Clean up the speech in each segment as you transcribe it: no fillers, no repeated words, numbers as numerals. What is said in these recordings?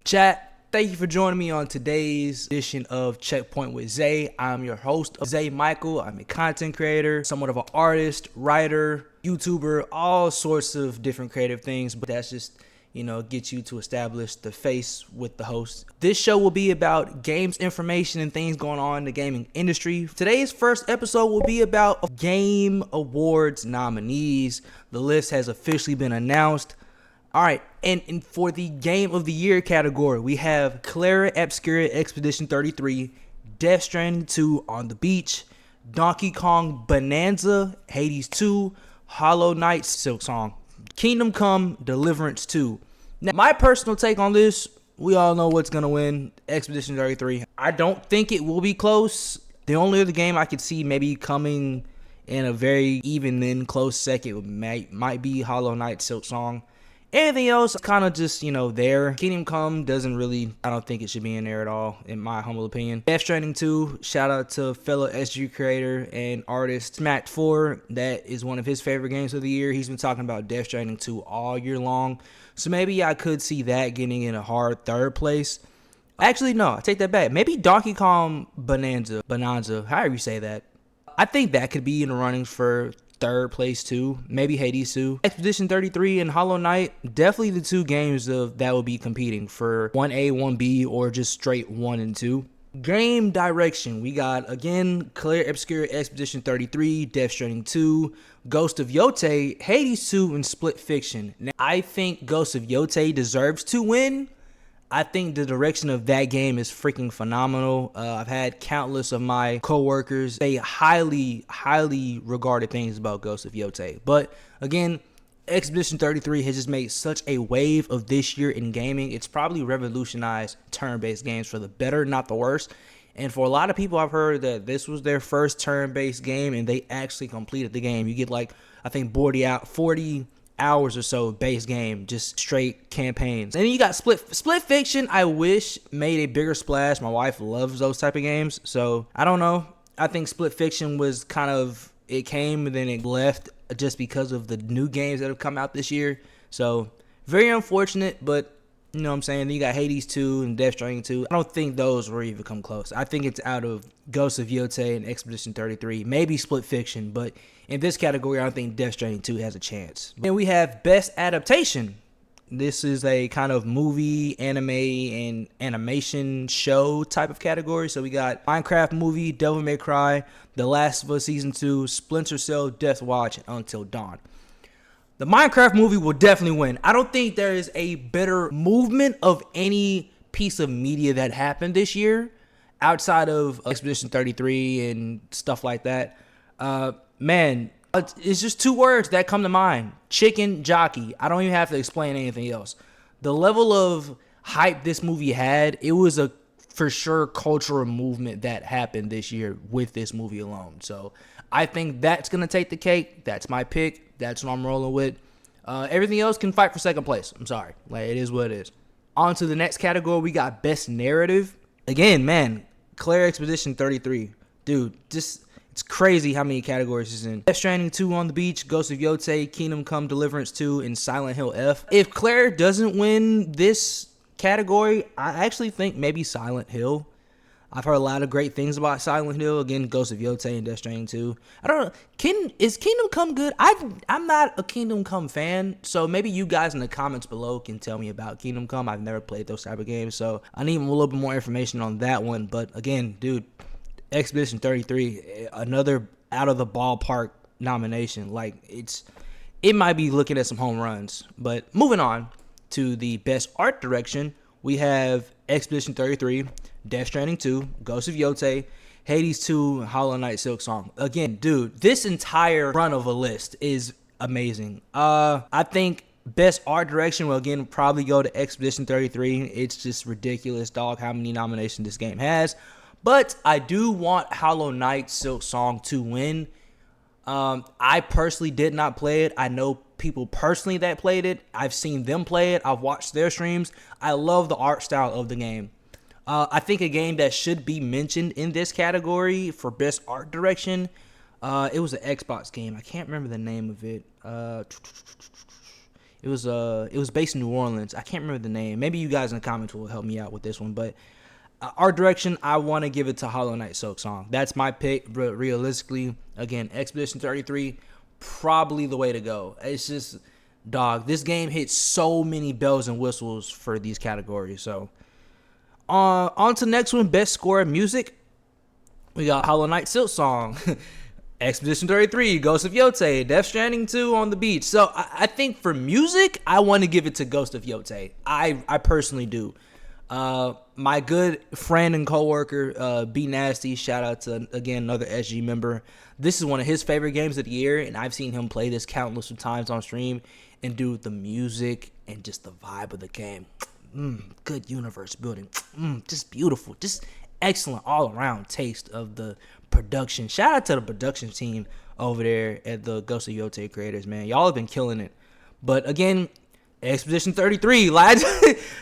Chat, thank you for joining me on today's edition of Checkpoint with Zay. I'm your host, Zay Michael. I'm a content creator, somewhat of an artist, writer, YouTuber, all sorts of different creative things, but that's just, get you to establish the face with the host. This show will be about games information and things going on in the gaming industry. Today's first episode will be about Game Awards nominees. The list has officially been announced. All right, and for the Game of the Year category, we have Clair Obscura Expedition 33, Death Stranding 2 On the Beach, Donkey Kong Bonanza, Hades 2, Hollow Knight Silksong, Kingdom Come Deliverance 2. Now, my personal take on this, we all know what's going to win, Expedition 33. I don't think it will be close. The only other game I could see maybe coming in a very even then close second might be Hollow Knight Silksong. Anything else, kind of just, there. Kingdom Come doesn't really, I don't think it should be in there at all, in my humble opinion. Death Stranding 2, shout out to fellow SG creator and artist Smack4. That is one of his favorite games of the year. He's been talking about Death Stranding 2 all year long. So maybe I could see that getting in a hard third place. Actually, no, I take that back. Maybe Donkey Kong Bonanza, however you say that. I think that could be in the runnings for third place too, maybe Hades 2. Expedition 33 and Hollow Knight, definitely the two games that will be competing for 1A, 1B, or just straight 1 and 2. Game direction, we got, again, Clair Obscura Expedition 33, Death Stranding 2, Ghost of Yotay, Hades 2, and Split Fiction. Now, I think Ghost of Yotay deserves to win. I think the direction of that game is freaking phenomenal. I've had countless of my coworkers say highly, highly regarded things about Ghost of Yotay. But again, Expedition 33 has just made such a wave of this year in gaming. It's probably revolutionized turn-based games for the better, not the worse. And for a lot of people, I've heard that this was their first turn-based game and they actually completed the game. You get I think 40 hours or so base game, just straight campaigns. And then you got Split Fiction. I wish made a bigger splash. My wife loves those type of games, so I don't know. I think Split Fiction was kind of, it came and then it left just because of the new games that have come out this year. So very unfortunate, but you know what I'm saying? Then you got Hades 2 and Death Stranding 2. I don't think those will even come close. I think it's out of Ghost of Yotay and Expedition 33, maybe Split Fiction, but in this category, I don't think Death Stranding 2 has a chance. Then we have Best Adaptation. This is a kind of movie, anime, and animation show type of category. So we got Minecraft movie, Devil May Cry, The Last of Us Season 2, Splinter Cell, Death Watch, and Until Dawn. The Minecraft movie will definitely win. I don't think there is a better movement of any piece of media that happened this year outside of Expedition 33 and stuff like that. Man, it's just two words that come to mind. Chicken jockey. I don't even have to explain anything else. The level of hype this movie had, it was a for sure cultural movement that happened this year with this movie alone. So I think that's going to take the cake. That's my pick. That's what I'm rolling with. Everything else can fight for second place. I'm sorry. It is what it is. On to the next category. We got Best Narrative. Again, man, Clair Expedition 33. Dude, it's crazy how many categories it's in. Death Stranding 2 On the Beach, Ghost of Yotay, Kingdom Come Deliverance 2, and Silent Hill F. If Clair doesn't win this category, I actually think maybe Silent Hill. I've heard a lot of great things about Silent Hill. Again, Ghost of Yotay and Death Stranding 2. I don't know. Is Kingdom Come good? I'm not a Kingdom Come fan, so maybe you guys in the comments below can tell me about Kingdom Come. I've never played those type of games, so I need a little bit more information on that one. But again, dude, Expedition 33, another out of the ballpark nomination. It might be looking at some home runs. But moving on to the Best Art Direction, we have Expedition 33, Death Stranding 2, Ghost of Yotay, Hades 2, Hollow Knight Silksong. Again, dude, this entire run of a list is amazing. I think Best Art Direction will again probably go to Expedition 33. It's just ridiculous, dog, how many nominations this game has. But I do want Hollow Knight Silk Song to win. I personally did not play it. I know people personally that played it. I've seen them play it. I've watched their streams. I love the art style of the game. I think a game that should be mentioned in this category for best art direction, it was an Xbox game. I can't remember the name of it. It was based in New Orleans. I can't remember the name. Maybe you guys in the comments will help me out with this one. But art direction, I want to give it to Hollow Knight Silk Song. That's my pick. But realistically, again, Expedition 33, probably the way to go. It's just, dog, this game hits so many bells and whistles for these categories. So, on to the next one, best score music. We got Hollow Knight Silk Song, Expedition 33, Ghost of Yotay, Death Stranding 2 on the beach. So I think for music, I want to give it to Ghost of Yotay. I personally do. My good friend and coworker, B Nasty, shout out to, again, another SG member. This is one of his favorite games of the year, and I've seen him play this countless of times on stream. And dude, the music and just the vibe of the game. Good universe building. Just beautiful. Just excellent all-around taste of the production. Shout out to the production team over there at the Ghost of Yotay creators, man. Y'all have been killing it. But again, Expedition 33, lads.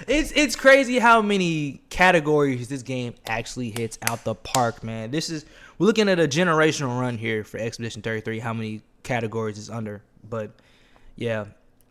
It's crazy how many categories this game actually hits out the park, man. We're looking at a generational run here for Expedition 33, how many categories it's under. But yeah,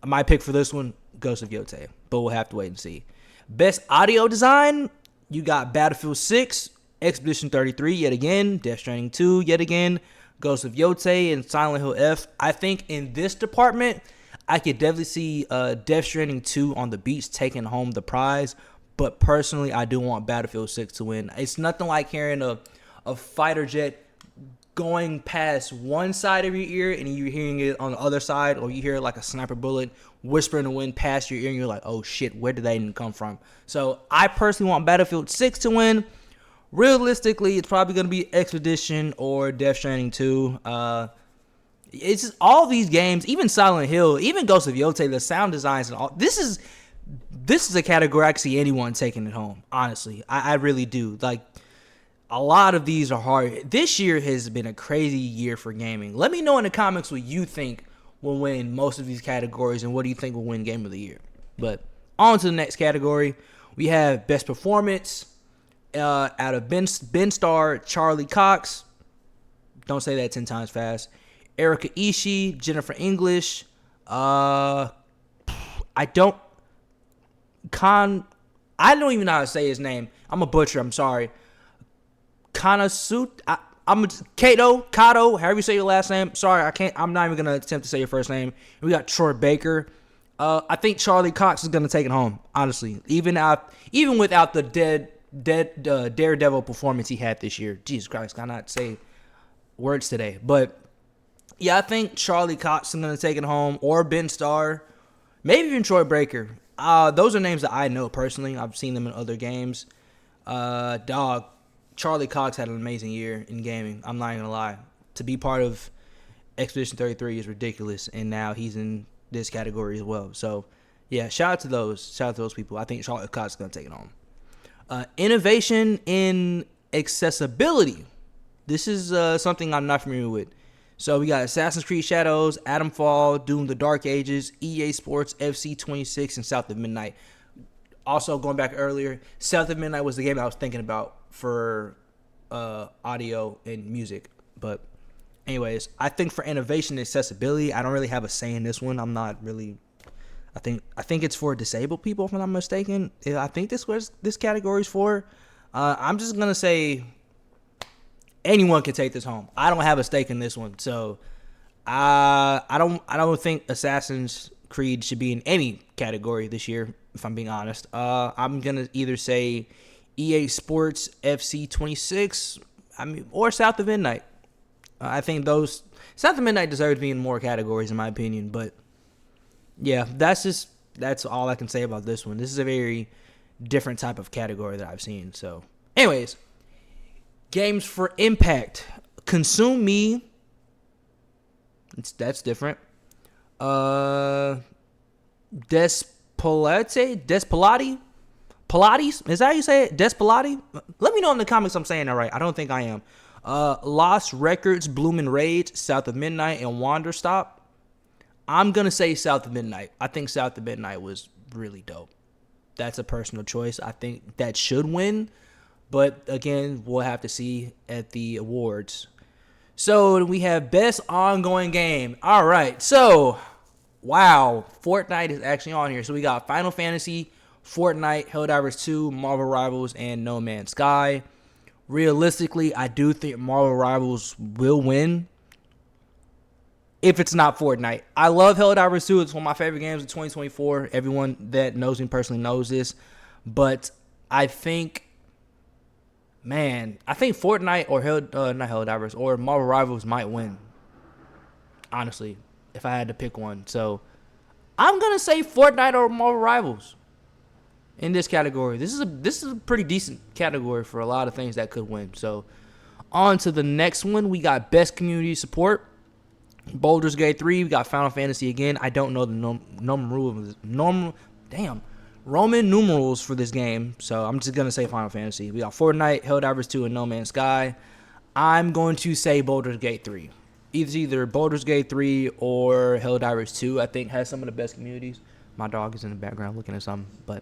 my pick for this one, Ghost of Yotay. But we'll have to wait and see. Best audio design, you got Battlefield 6, Expedition 33 yet again, Death Stranding 2 yet again, Ghost of Yotay, and Silent Hill F. I think in this department, I could definitely see Death Stranding 2 on the beach taking home the prize. But personally, I do want Battlefield 6 to win. It's nothing like hearing a fighter jet going past one side of your ear and you're hearing it on the other side, or you hear like a sniper bullet whisper in the wind past your ear and you're like, oh shit, where did that even come from? So I personally want Battlefield 6 to win. Realistically, it's probably going to be Expedition or Death Stranding 2. It's just all these games, even Silent Hill, even Ghost of Yotay, the sound designs and all. This is a category I can see anyone taking it home. Honestly, I really do. Like, a lot of these are hard. This year has been a crazy year for gaming. Let me know in the comments what you think will win most of these categories and what do you think will win Game of the Year. But on to the next category. We have Best Performance out of Ben Starr, Charlie Cox. Don't say that 10 times fast. Erica Ishii, Jennifer English. I don't even know how to say his name. I'm a butcher. I'm sorry. Kanasut. I'm Kato, however you say your last name. Sorry, I can't. I'm not even gonna attempt to say your first name. We got Troy Baker. I think Charlie Cox is gonna take it home. Honestly, even without the Daredevil performance he had this year. Jesus Christ, cannot say words today. But yeah, I think Charlie Cox is gonna take it home, or Ben Starr, maybe even Troy Baker. Those are names that I know personally. I've seen them in other games. Charlie Cox had an amazing year in gaming. I'm not even gonna lie. To be part of Expedition 33 is ridiculous, and now he's in this category as well. So, yeah, shout out to those people. I think Charlie Cox is gonna take it home. Innovation in accessibility. This is something I'm not familiar with. So we got Assassin's Creed Shadows, Atomfall, Doom: The Dark Ages, EA Sports, FC 26, and South of Midnight. Also, going back earlier, South of Midnight was the game I was thinking about for audio and music. But anyways, I think for innovation and accessibility, I don't really have a say in this one. I'm not really. I think it's for disabled people, if I'm not mistaken. I think this category is for. I'm just gonna say anyone can take this home. I don't have a stake in this one, so I don't think Assassin's Creed should be in any category this year, if I'm being honest. I'm gonna either say EA Sports, FC 26, or South of Midnight. I think those South of Midnight deserves to be in more categories, in my opinion. But yeah, that's all I can say about this one. This is a very different type of category that I've seen. So, anyways, games for impact. Consume Me. That's different. Despolati, Pilates? Is that how you say it? Des Pilates? Let me know in the comments I'm saying that right. I don't think I am. Lost Records, Bloomin' Rage, South of Midnight, and Wander Stop. I'm going to say South of Midnight. I think South of Midnight was really dope. That's a personal choice. I think that should win. But again, we'll have to see at the awards. So we have Best Ongoing Game. All right. So, wow. Fortnite is actually on here. So we got Final Fantasy, Fortnite, Helldivers 2, Marvel Rivals, and No Man's Sky. Realistically, I do think Marvel Rivals will win if it's not Fortnite. I love Helldivers 2. It's one of my favorite games of 2024. Everyone that knows me personally knows this. But I think Fortnite or not Helldivers or Marvel Rivals might win. Honestly, if I had to pick one. So I'm going to say Fortnite or Marvel Rivals in this category. This is a pretty decent category for a lot of things that could win. So on to the next one. We got Best Community Support. Baldur's Gate 3. We got Final Fantasy again. I don't know the Roman numerals for this game, so I'm just going to say Final Fantasy. We got Fortnite, Helldivers 2, and No Man's Sky. I'm going to say Baldur's Gate 3. It's either Baldur's Gate 3 or Helldivers 2, I think, has some of the best communities. My dog is in the background looking at something, but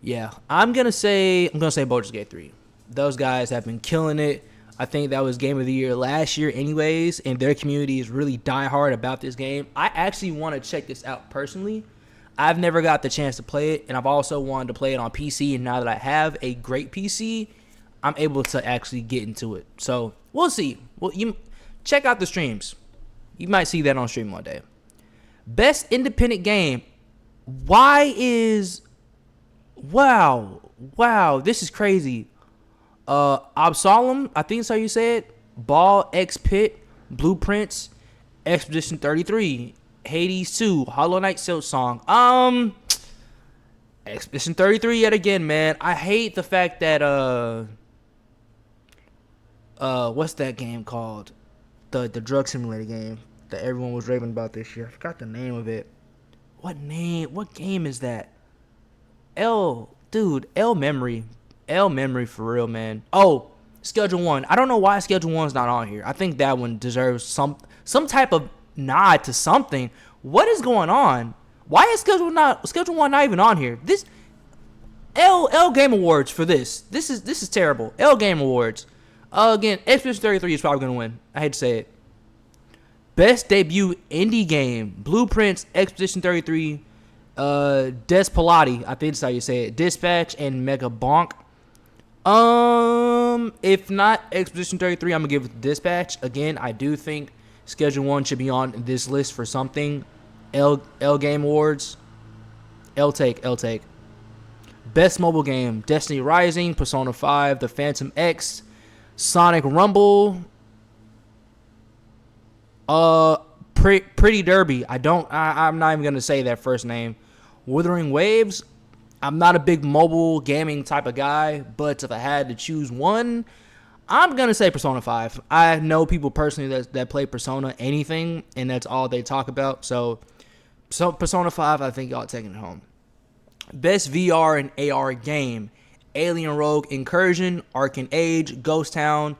yeah, I'm going to say Baldur's Gate 3. Those guys have been killing it. I think that was Game of the Year last year anyways, and their community is really diehard about this game. I actually want to check this out personally. I've never got the chance to play it, and I've also wanted to play it on PC, and now that I have a great PC, I'm able to actually get into it. So, we'll see. Well, you check out the streams. You might see that on stream one day. Best Independent Game. Wow, this is crazy. Absalom, I think that's how you say it. Ball, X Pit, Blueprints, Expedition 33, Hades 2, Hollow Knight Silksong. Expedition 33 yet again, man. I hate the fact that what's that game called? The drug simulator game that everyone was raving about this year. I forgot the name of it. What game is that? L Memory. L Memory for real, man. Oh, Schedule 1. I don't know why Schedule 1's not on here. I think that one deserves some type of nod to something. What is going on? Why is Schedule 1 not even on here? This L Game Awards for this. This is terrible. L Game Awards. Again, Expedition 33 is probably gonna win. I hate to say it. Best Debut Indie Game. Blueprints, Expedition 33, Des Pilates, I think that's how you say it. Dispatch and Mega Bonk. If not Expedition 33, I'm gonna give it to Dispatch. Again, I do think Schedule 1 should be on this list for something. L Game Awards. L take. Best Mobile Game. Destiny Rising, Persona 5, The Phantom X, Sonic Rumble, Pretty Derby. I'm not even gonna say that first name. Wuthering Waves. I'm not a big mobile gaming type of guy, but if I had to choose one, I'm going to say Persona 5. I know people personally that play Persona anything, and that's all they talk about. So Persona 5, I think y'all taking it home. Best VR and AR game. Alien Rogue Incursion, Arcane Age, Ghost Town,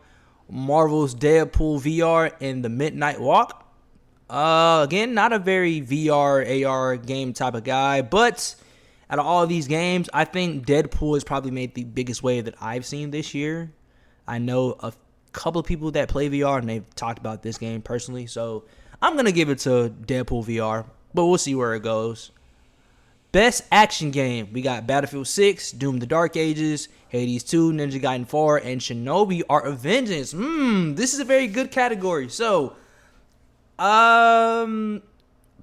Marvel's Deadpool VR, and The Midnight Walk. Again, not a very VR, AR game type of guy, but out of all of these games, I think Deadpool has probably made the biggest wave that I've seen this year. I know a couple of people that play VR, and they've talked about this game personally, so I'm going to give it to Deadpool VR, but we'll see where it goes. Best Action Game. We got Battlefield 6, Doom the Dark Ages, Hades 2, Ninja Gaiden 4, and Shinobi Art of Vengeance. This is a very good category. So,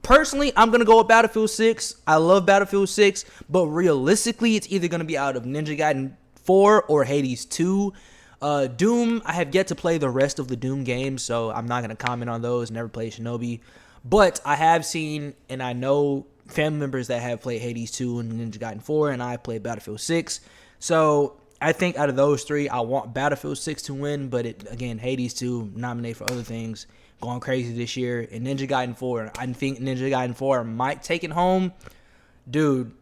personally, I'm going to go with Battlefield 6. I love Battlefield 6, but realistically, it's either going to be out of Ninja Gaiden 4 or Hades 2. Doom, I have yet to play the rest of the Doom games, so I'm not going to comment on those. Never played Shinobi. But I have seen, and I know family members that have played Hades 2 and Ninja Gaiden 4, and I played Battlefield 6. So I think out of those three, I want Battlefield 6 to win, but again, Hades 2 nominated for other things, going crazy this year. And Ninja Gaiden 4, I think Ninja Gaiden 4 might take it home. Dude,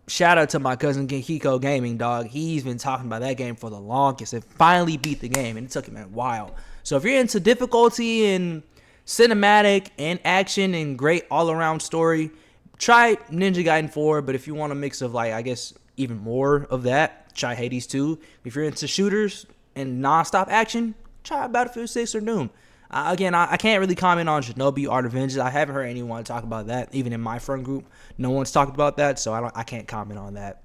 shout out to my cousin Genkiko Gaming, dog. He's been talking about that game for the longest and finally beat the game, and it took him a while. So if you're into difficulty and cinematic and action and great all-around story, try Ninja Gaiden 4. But if you want a mix of, like, I guess even more of that, try Hades 2. If you're into shooters and non-stop action, try Battlefield 6 or Doom. Again, I can't really comment on Shinobi Art of Vengeance. I haven't heard anyone talk about that. Even in my friend group, no one's talked about that, so I can't comment on that.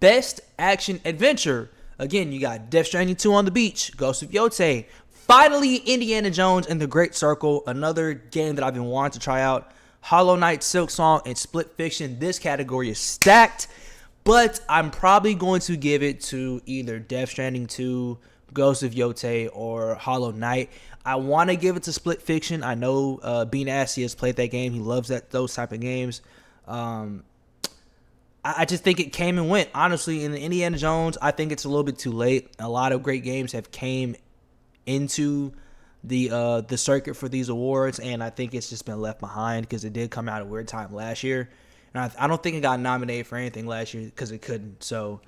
Best Action Adventure. Again, you got Death Stranding 2 on the beach, Ghost of Yotay, finally Indiana Jones and the Great Circle, another game that I've been wanting to try out. Hollow Knight, Silk Song, and Split Fiction. This category is stacked, but I'm probably going to give it to either Death Stranding 2, Ghost of Yotay, or Hollow Knight. I want to give it to Split Fiction. I know B Nasty has played that game. He loves those type of games. I just think it came and went. Honestly, in the Indiana Jones, I think it's a little bit too late. A lot of great games have came into the circuit for these awards, and I think it's just been left behind because it did come out at a weird time last year. And I don't think it got nominated for anything last year because it couldn't. So,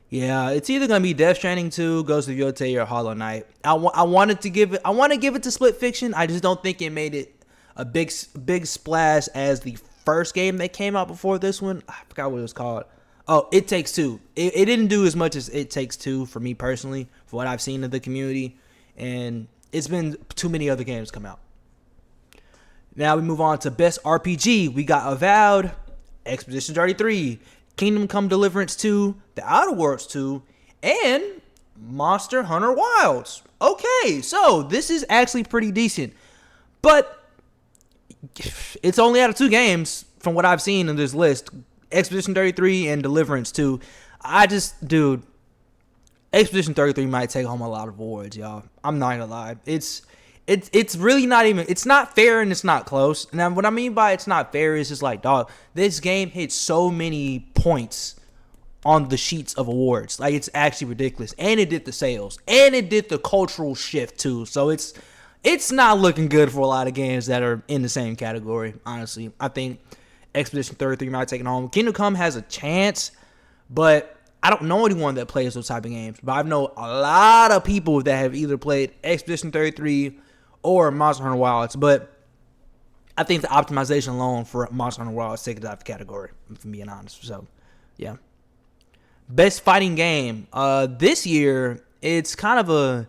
yeah, it's either gonna be Death Stranding 2, Ghost of Yotay, or Hollow Knight. I want to give it to Split Fiction. I just don't think it made it a big splash as the first game that came out before this one. I forgot what it was called. Oh, It Takes Two. It didn't do as much as It Takes Two for me personally, for what I've seen of the community, and it's been too many other games come out. Now we move on to Best RPG. We got Avowed, Expedition 33, Kingdom Come Deliverance 2, The Outer Worlds 2, and Monster Hunter Wilds. Okay, so this is actually pretty decent, but it's only out of 2 games from what I've seen in this list, Expedition 33 and Deliverance 2. Dude, Expedition 33 might take home a lot of awards, y'all. I'm not gonna lie. It's really not even, it's not fair and it's not close. Now, what I mean by it's not fair is just like, dog, this game hit so many points on the sheets of awards. Like, it's actually ridiculous. And it did the sales. And it did the cultural shift, too. So, it's not looking good for a lot of games that are in the same category, honestly. I think Expedition 33 might take it home. Kingdom Come has a chance, but I don't know anyone that plays those type of games. But I know a lot of people that have either played Expedition 33 or Monster Hunter Wilds. But I think the optimization alone for Monster Hunter Wilds takes it out of the category, if I'm being honest. So, yeah. Best Fighting Game. This year, it's kind of a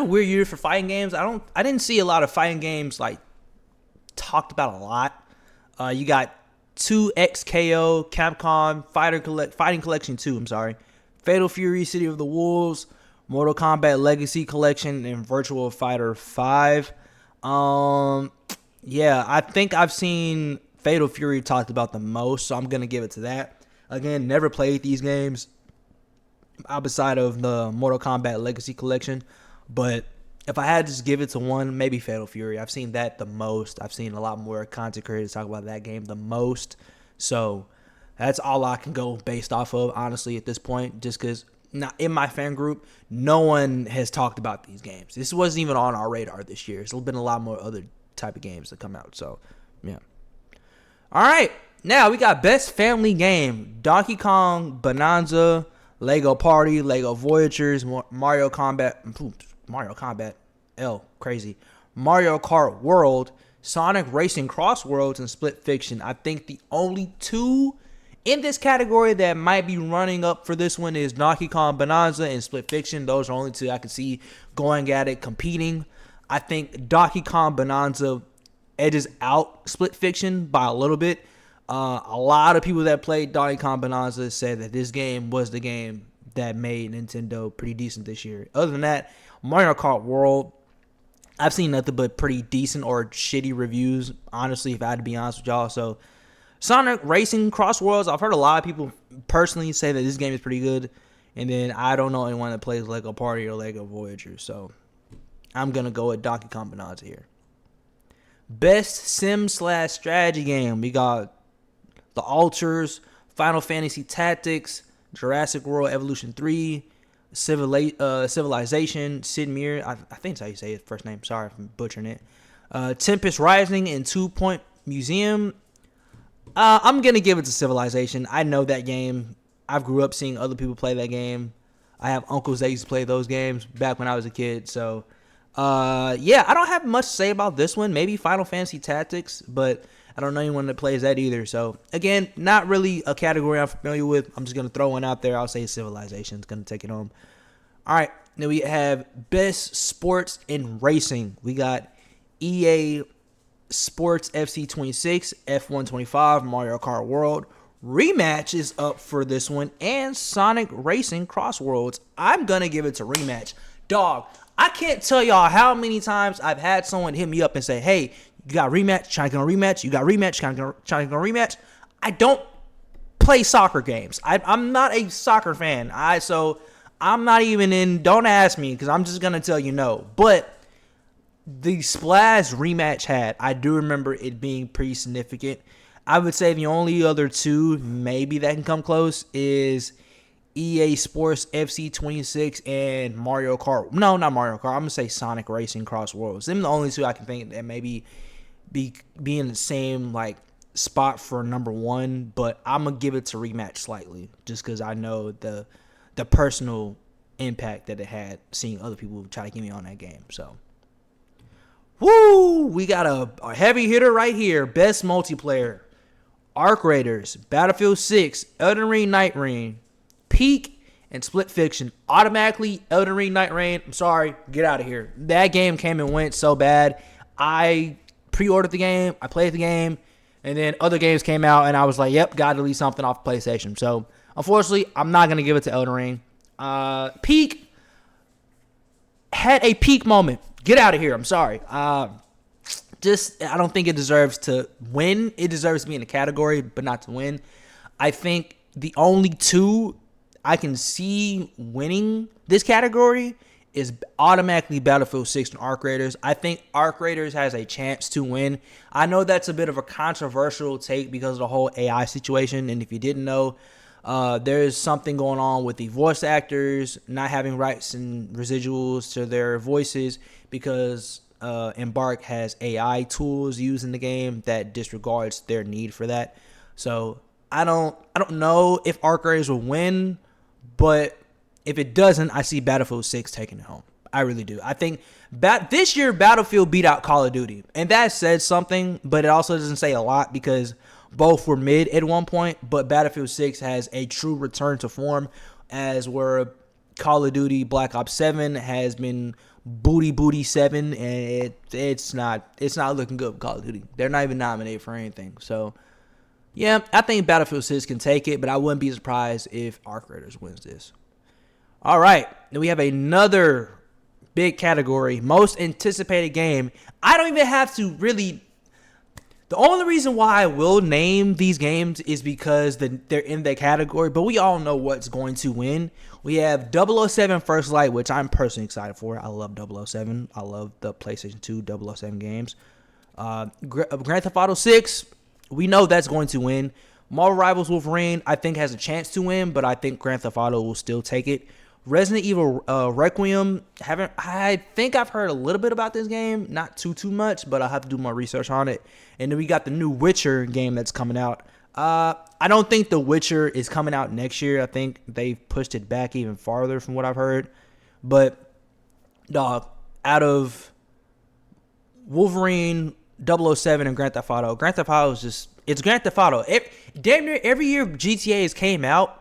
weird year for fighting games. I didn't see a lot of fighting games like talked about a lot. You got 2XKO, Capcom, Fighting Collection 2, I'm sorry. Fatal Fury, City of the Wolves, Mortal Kombat Legacy Collection, and Virtual Fighter 5. Yeah, I think I've seen Fatal Fury talked about the most, so I'm going to give it to that. Again, never played these games outside of the Mortal Kombat Legacy Collection, but if I had to just give it to one, maybe Fatal Fury. I've seen that the most. I've seen a lot more content creators talk about that game the most. So that's all I can go based off of, honestly, at this point, just because not in my fan group, no one has talked about these games. This wasn't even on our radar this year. There's been a lot more other type of games that come out. So, yeah. All right. Now we got Best Family Game. Donkey Kong Bonanza, Lego Party, Lego Voyagers, Mario Kart, crazy. Mario Kart World, Sonic Racing Cross Worlds, and Split Fiction. I think the only 2 in this category that might be running up for this one is Donkey Kong Bonanza and Split Fiction. Those are only 2 I can see going at it, competing. I think Donkey Kong Bonanza edges out Split Fiction by a little bit. A lot of people that played Donkey Kong Bonanza said that this game was the game that made Nintendo pretty decent this year. Other than that, Mario Kart World, I've seen nothing but pretty decent or shitty reviews, honestly, if I had to be honest with y'all. So, Sonic Racing Cross Worlds, I've heard a lot of people personally say that this game is pretty good. And then I don't know anyone that plays Lego Party or Lego Voyager. So, I'm going to go with Donkey Kong Bonanza here. Best Sim/strategy game. We got The Alters, Final Fantasy Tactics, Jurassic World Evolution 3, Civilization, Sid Meier, I think that's how you say his first name. Sorry if I'm butchering it. Tempest Rising and 2 Point Museum. I'm going to give it to Civilization. I know that game. I grew up seeing other people play that game. I have uncles that used to play those games back when I was a kid. So, yeah, I don't have much to say about this one. Maybe Final Fantasy Tactics, but I don't know anyone that plays that either. So, again, not really a category I'm familiar with. I'm just going to throw one out there. I'll say Civilization's going to take it home. All right, then we have Best Sports in Racing. We got EA Sports FC 26, F1 25, Mario Kart World. Rematch is up for this one, and Sonic Racing Cross Worlds. I'm going to give it to Rematch. Dog, I can't tell y'all how many times I've had someone hit me up and say, hey, you got Rematch, trying to get a rematch, you got Rematch, trying to get a rematch. I don't play soccer games. I'm not a soccer fan. So I'm not even in, don't ask me, because I'm just going to tell you no. But the Splash Rematch had, I do remember it being pretty significant. I would say the only other two maybe that can come close is EA Sports FC 26 and Mario Kart. No, not Mario Kart. I'm going to say Sonic Racing Cross Worlds. Them the only two I can think that maybe be in the same like spot for number one, but I'm going to give it to Rematch slightly just because I know the personal impact that it had seeing other people try to get me on that game. So, woo! We got a heavy hitter right here. Best multiplayer. Arc Raiders, Battlefield 6, Elden Ring Night Reign, Peak, and Split Fiction. Automatically, Elden Ring Night Reign. I'm sorry. Get out of here. That game came and went so bad. I pre-ordered the game. I played the game. And then other games came out, and I was like, yep, got to delete something off PlayStation. So, unfortunately, I'm not going to give it to Elden Ring. Peak had a peak moment. Get out of here. I'm sorry. I don't think it deserves to win. It deserves to be in the category, but not to win. I think the only two I can see winning this category is automatically Battlefield 6 and Arc Raiders. I think Arc Raiders has a chance to win. I know that's a bit of a controversial take because of the whole AI situation, and if you didn't know, there's something going on with the voice actors not having rights and residuals to their voices because Embark has AI tools used in the game that disregards their need for that. So I don't know if Arc Raiders will win, but if it doesn't, I see Battlefield 6 taking it home. I really do. I think this year Battlefield beat out Call of Duty, and that says something, but it also doesn't say a lot because both were mid at one point, but Battlefield 6 has a true return to form, as where Call of Duty Black Ops 7 has been booty 7, and it's not looking good with Call of Duty. They're not even nominated for anything. So, yeah, I think Battlefield 6 can take it, but I wouldn't be surprised if Arc Raiders wins this. All right, then we have another big category, most anticipated game. I don't even have to really. The only reason why I will name these games is because they're in that category, but we all know what's going to win. We have 007 First Light, which I'm personally excited for. I love 007. I love the PlayStation 2 007 games. Grand Theft Auto 6, we know that's going to win. Marvel Rivals Wolverine, I think, has a chance to win, but I think Grand Theft Auto will still take it. Resident Evil Requiem, I think I've heard a little bit about this game, not too much, but I'll have to do my research on it. And then we got the new Witcher game that's coming out. I don't think The Witcher is coming out next year. I think they've pushed it back even farther from what I've heard. But, dog, out of Wolverine, 007, and Grand Theft Auto is just, it's Grand Theft Auto. Damn near every year GTA has came out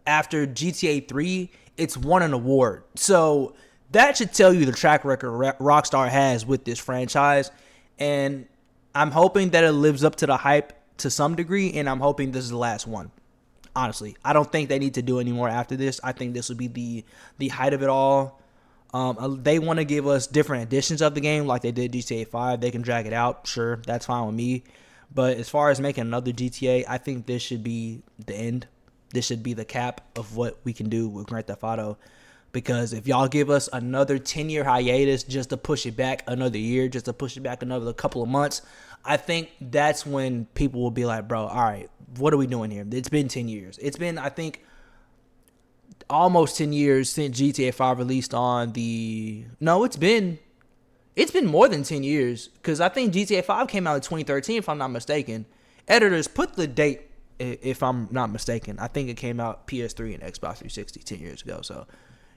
after GTA 3, it's won an award. So that should tell you the track record Rockstar has with this franchise. And I'm hoping that it lives up to the hype to some degree, and I'm hoping this is the last one. Honestly, I don't think they need to do any more after this. I think this will be the height of it all. They want to give us different editions of the game like they did GTA 5. They can drag it out. Sure, that's fine with me. But as far as making another GTA, I think this should be the end. This should be the cap of what we can do with Grand Theft Auto. Because if y'all give us another 10-year hiatus just to push it back another year, just to push it back another couple of months, I think that's when people will be like, bro, all right, what are we doing here? It's been 10 years. It's been, I think, almost 10 years since GTA 5 released on the... No, it's been more than 10 years. Because I think GTA 5 came out in 2013, if I'm not mistaken. Editors, put the date if I'm not mistaken. I think it came out PS3 and Xbox 360 10 years ago. So,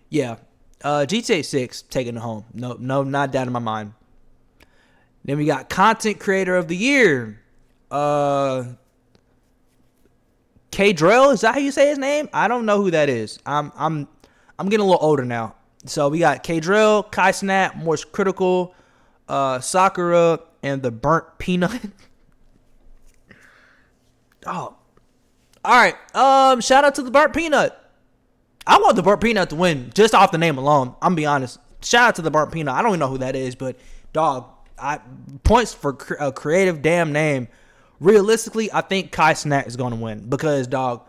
yeah. GTA 6 taking it home. No, not down in my mind. Then we got Content Creator of the Year. K-Drell, is that how you say his name? I don't know who that is. I'm getting a little older now. So we got K-Drell, Kai Snap, More Critical, Sakura, and the Burnt Peanut. Oh. Alright. Shout out to the Burnt Peanut. I want the Burnt Peanut to win, just off the name alone. I'm gonna be honest. Shout out to the Burnt Peanut. I don't even know who that is, but dog, points for a creative damn name. Realistically, I think Kai Snap is gonna win because dog,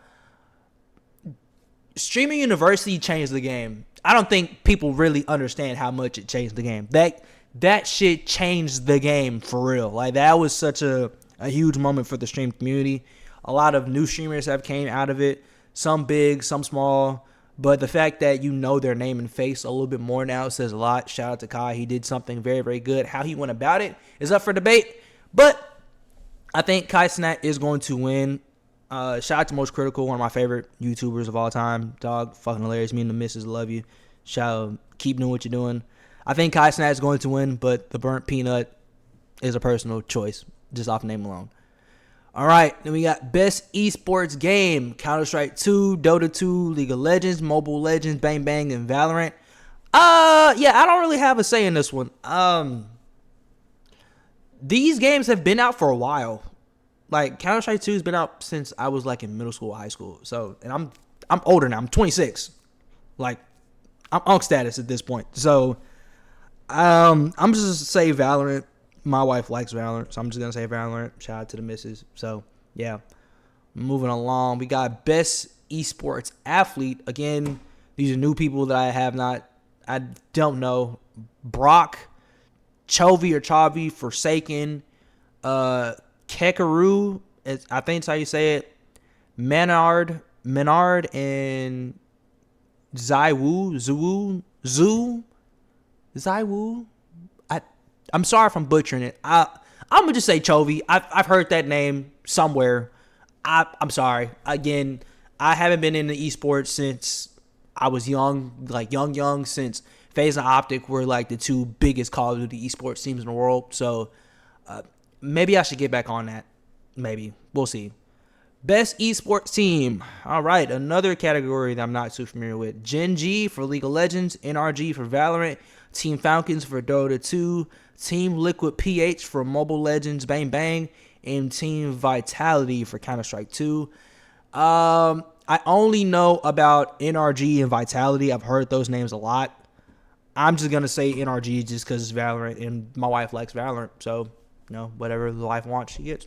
Streaming University changed the game. I don't think people really understand how much it changed the game. That shit changed the game for real. Like that was such a huge moment for the stream community. A lot of new streamers have came out of it. Some big, some small. But the fact that you know their name and face a little bit more now says a lot. Shout out to Kai. He did something very, very good. How he went about it is up for debate. But I think Kai Snap is going to win. Shout out to Most Critical, one of my favorite YouTubers of all time. Dog, fucking hilarious. Me and the missus love you. Shout out, keep doing what you're doing. I think Kai Snap is going to win, but the Burnt Peanut is a personal choice, just off name alone. All right, then we got Best Esports Game. Counter-Strike 2, Dota 2, League of Legends, Mobile Legends, Bang Bang, and Valorant. Yeah, I don't really have a say in this one. These games have been out for a while. Like Counter-Strike 2 has been out since I was like in middle school, high school. So, and I'm older now. I'm 26. Like I'm unk status at this point. So, I'm just gonna say Valorant. My wife likes Valorant, so I'm just gonna say Valorant. Shout out to the missus. So, yeah. Moving along, we got Best Esports Athlete. Again, these are new people that I don't know. Brock, Chovy or Chavi, Forsaken, Kekaru, I think that's how you say it. Menard, and Zywoo. I'm sorry if I'm butchering it. I'm gonna just say Chovy. I've heard that name somewhere. I'm sorry. Again, I haven't been in the esports since I was young, like young, since FaZe and Optic were like the two biggest Call of Duty esports teams in the world. So maybe I should get back on that. Maybe. We'll see. Best esports team. All right, another category that I'm not too familiar with. Gen G for League of Legends, NRG for Valorant, Team Falcons for Dota 2, Team Liquid PH for Mobile Legends, Bang Bang, and Team Vitality for Counter-Strike 2. I only know about NRG and Vitality. I've heard those names a lot. I'm just going to say NRG just because it's Valorant, and my wife likes Valorant. So, whatever the wife wants, she gets.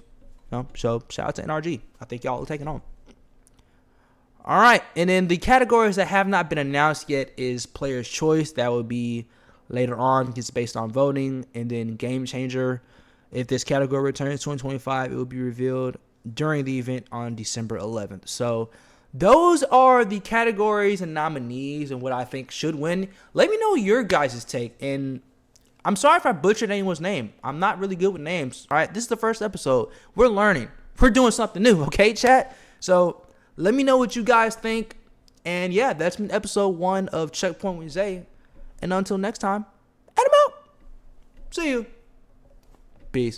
So, shout out to NRG. I think y'all will take it on. All right. And then the categories that have not been announced yet is Player's Choice. That will be later on. It's based on voting. And then Game Changer. If this category returns 2025, it will be revealed during the event on December 11th. So, those are the categories and nominees and what I think should win. Let me know your guys' take. And I'm sorry if I butchered anyone's name. I'm not really good with names. All right, this is the first episode. We're learning. We're doing something new, okay, chat? So let me know what you guys think. And yeah, that's been episode 1 of Checkpoint with Zay. And until next time, and I'm out. See you. Peace.